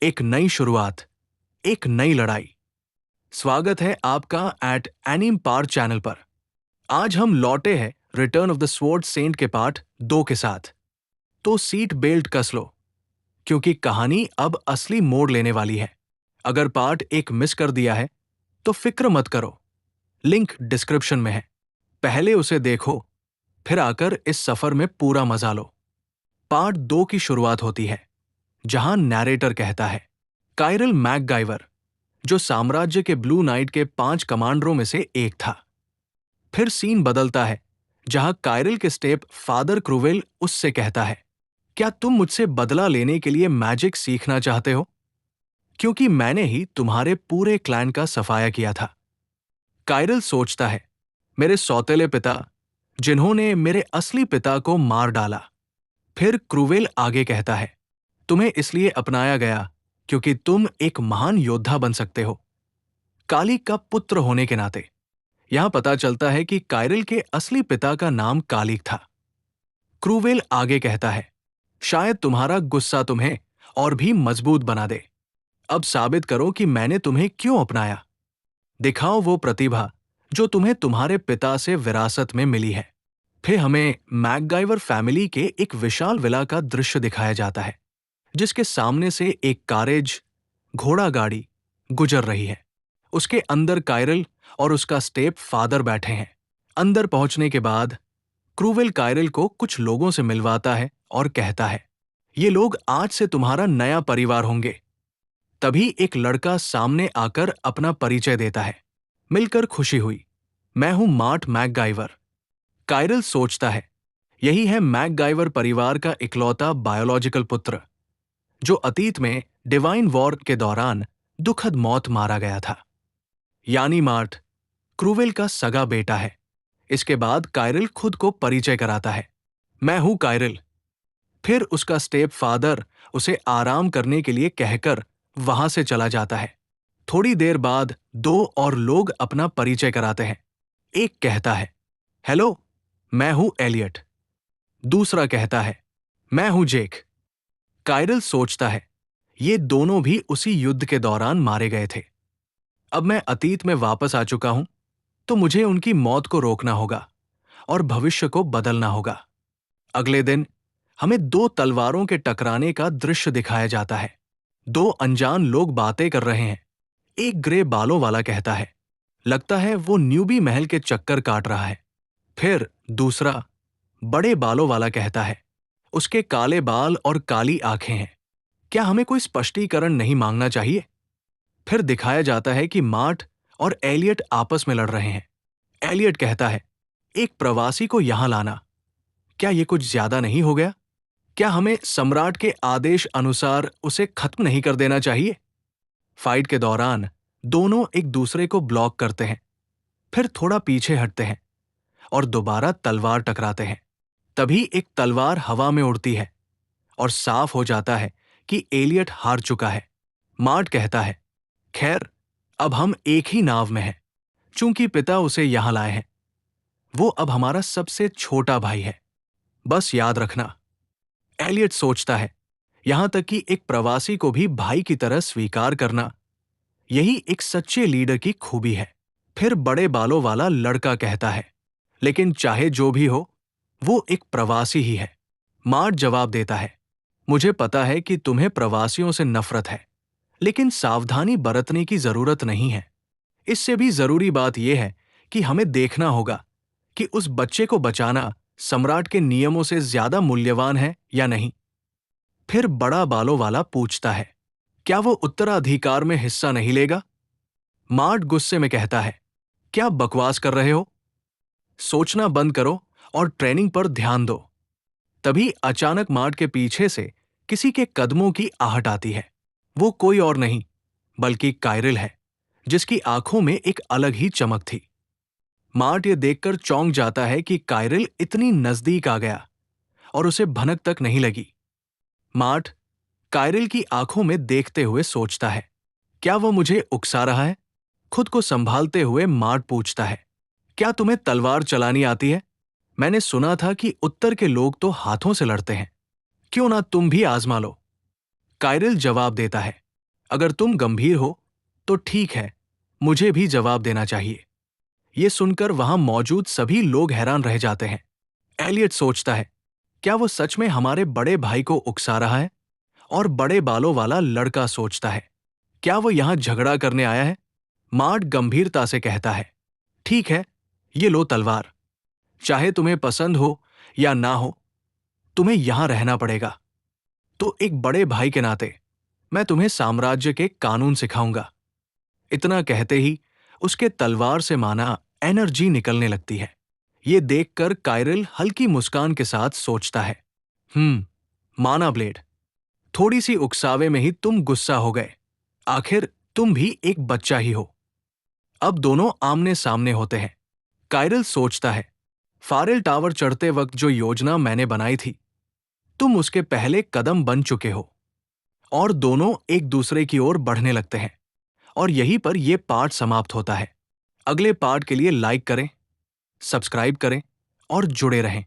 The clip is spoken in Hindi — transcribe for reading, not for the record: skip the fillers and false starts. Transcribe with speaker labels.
Speaker 1: एक नई शुरुआत, एक नई लड़ाई। स्वागत है आपका एट एनीम पार चैनल पर। आज हम लौटे हैं return of the sword saint के पार्ट 2 के साथ। तो सीट बेल्ट कस लो, क्योंकि कहानी अब असली मोड़ लेने वाली है। अगर पार्ट 1 मिस कर दिया है तो फिक्र मत करो, लिंक डिस्क्रिप्शन में है। पहले उसे देखो, फिर आकर इस सफर में पूरा मजा लो। पार्ट 2 की शुरुआत होती है जहां नैरेटर कहता है, काइरल मैकगाइवर, जो साम्राज्य के ब्लू नाइट के 5 कमांडरों में से एक था। फिर सीन बदलता है जहां काइरल के स्टेप फादर क्रूवेल उससे कहता है, क्या तुम मुझसे बदला लेने के लिए मैजिक सीखना चाहते हो? क्योंकि मैंने ही तुम्हारे पूरे क्लैन का सफाया किया था। काइरल सोचता है, मेरे सौतेले पिता, जिन्होंने मेरे असली पिता को मार डाला। फिर क्रूवेल आगे कहता है, तुम्हें इसलिए अपनाया गया क्योंकि तुम एक महान योद्धा बन सकते हो, कालिक का पुत्र होने के नाते। यहां पता चलता है कि काइरल के असली पिता का नाम कालिक था। क्रूवेल आगे कहता है, शायद तुम्हारा गुस्सा तुम्हें और भी मजबूत बना दे। अब साबित करो कि मैंने तुम्हें क्यों अपनाया। दिखाओ वो प्रतिभा जो तुम्हें तुम्हारे पिता से विरासत में मिली है। फिर हमें मैकगाइवर फैमिली के एक विशाल विला का दृश्य दिखाया जाता है, जिसके सामने से एक कारेज, घोड़ा गाड़ी गुजर रही है। उसके अंदर काइरल और उसका स्टेप फादर बैठे हैं। अंदर पहुंचने के बाद क्रूवेल काइरल को कुछ लोगों से मिलवाता है और कहता है, ये लोग आज से तुम्हारा नया परिवार होंगे। तभी एक लड़का सामने आकर अपना परिचय देता है। मिलकर खुशी हुई, मैं हूं मार्ट मैकगाइवर। काइरल सोचता है, यही है मैकगाइवर परिवार का इकलौता बायोलॉजिकल पुत्र, जो अतीत में डिवाइन वॉर के दौरान दुखद मौत मारा गया था। यानी मार्ट क्रूवेल का सगा बेटा है। इसके बाद काइरल खुद को परिचय कराता है, मैं हूं काइरल। फिर उसका स्टेप फादर उसे आराम करने के लिए कहकर वहां से चला जाता है। थोड़ी देर बाद 2 और लोग अपना परिचय कराते हैं। एक कहता है, हेलो, मैं हूं एलियट। दूसरा कहता है, मैं हूं जेक। काइरल सोचता है, ये दोनों भी उसी युद्ध के दौरान मारे गए थे। अब मैं अतीत में वापस आ चुका हूं, तो मुझे उनकी मौत को रोकना होगा और भविष्य को बदलना होगा। अगले दिन हमें 2 तलवारों के टकराने का दृश्य दिखाया जाता है। 2 अनजान लोग बातें कर रहे हैं। एक ग्रे बालों वाला कहता है, लगता है वो न्यूबी महल के चक्कर काट रहा है। फिर दूसरा बड़े बालों वाला कहता है, उसके काले बाल और काली आंखें हैं, क्या हमें कोई स्पष्टीकरण नहीं मांगना चाहिए? फिर दिखाया जाता है कि मार्ट और एलियट आपस में लड़ रहे हैं। एलियट कहता है, एक प्रवासी को यहां लाना, क्या यह कुछ ज्यादा नहीं हो गया? क्या हमें सम्राट के आदेश अनुसार उसे खत्म नहीं कर देना चाहिए? फाइट के दौरान दोनों एक दूसरे को ब्लॉक करते हैं, फिर थोड़ा पीछे हटते हैं और दोबारा तलवार टकराते हैं। तभी एक तलवार हवा में उड़ती है और साफ हो जाता है कि एलियट हार चुका है। मार्ट कहता है, खैर, अब हम एक ही नाव में हैं, चूंकि पिता उसे यहां लाए हैं। वो अब हमारा सबसे छोटा भाई है, बस याद रखना। एलियट सोचता है, यहां तक कि एक प्रवासी को भी भाई की तरह स्वीकार करना, यही एक सच्चे लीडर की खूबी है। फिर बड़े बालों वाला लड़का कहता है, लेकिन चाहे जो भी हो, वो एक प्रवासी ही है। मार्ट जवाब देता है, मुझे पता है कि तुम्हें प्रवासियों से नफरत है, लेकिन सावधानी बरतने की जरूरत नहीं है। इससे भी जरूरी बात यह है कि हमें देखना होगा कि उस बच्चे को बचाना सम्राट के नियमों से ज्यादा मूल्यवान है या नहीं। फिर बड़ा बालों वाला पूछता है, क्या वो उत्तराधिकार में हिस्सा नहीं लेगा? मार्ट गुस्से में कहता है, क्या बकवास कर रहे हो? सोचना बंद करो और ट्रेनिंग पर ध्यान दो। तभी अचानक मार्ट के पीछे से किसी के कदमों की आहट आती है। वो कोई और नहीं बल्कि काइरल है, जिसकी आंखों में एक अलग ही चमक थी। मार्ट ये देखकर चौंक जाता है कि काइरल इतनी नजदीक आ गया और उसे भनक तक नहीं लगी। मार्ट काइरल की आंखों में देखते हुए सोचता है, क्या वो मुझे उकसा रहा है? खुद को संभालते हुए मार्ट पूछता है, क्या तुम्हें तलवार चलानी आती है? मैंने सुना था कि उत्तर के लोग तो हाथों से लड़ते हैं, क्यों ना तुम भी आजमा लो? काइरल जवाब देता है, अगर तुम गंभीर हो तो ठीक है, मुझे भी जवाब देना चाहिए। ये सुनकर वहां मौजूद सभी लोग हैरान रह जाते हैं। एलियट सोचता है, क्या वो सच में हमारे बड़े भाई को उकसा रहा है? और बड़े बालों वाला लड़का सोचता है, क्या वो यहां झगड़ा करने आया है? मार्ट गंभीरता से कहता है, ठीक है, ये लो तलवार। चाहे तुम्हें पसंद हो या ना हो, तुम्हें यहां रहना पड़ेगा। तो एक बड़े भाई के नाते मैं तुम्हें साम्राज्य के कानून सिखाऊंगा। इतना कहते ही उसके तलवार से माना एनर्जी निकलने लगती है। ये देखकर कायरल हल्की मुस्कान के साथ सोचता है, माना ब्लेड, थोड़ी सी उकसावे में ही तुम गुस्सा हो गए। आखिर तुम भी एक बच्चा ही हो। अब दोनों आमने सामने होते हैं। कायरल सोचता है, फारेल टावर चढ़ते वक्त जो योजना मैंने बनाई थी, तुम उसके पहले कदम बन चुके हो। और दोनों एक दूसरे की ओर बढ़ने लगते हैं। और यहीं पर यह पार्ट समाप्त होता है। अगले पार्ट के लिए लाइक करें, सब्सक्राइब करें और जुड़े रहें।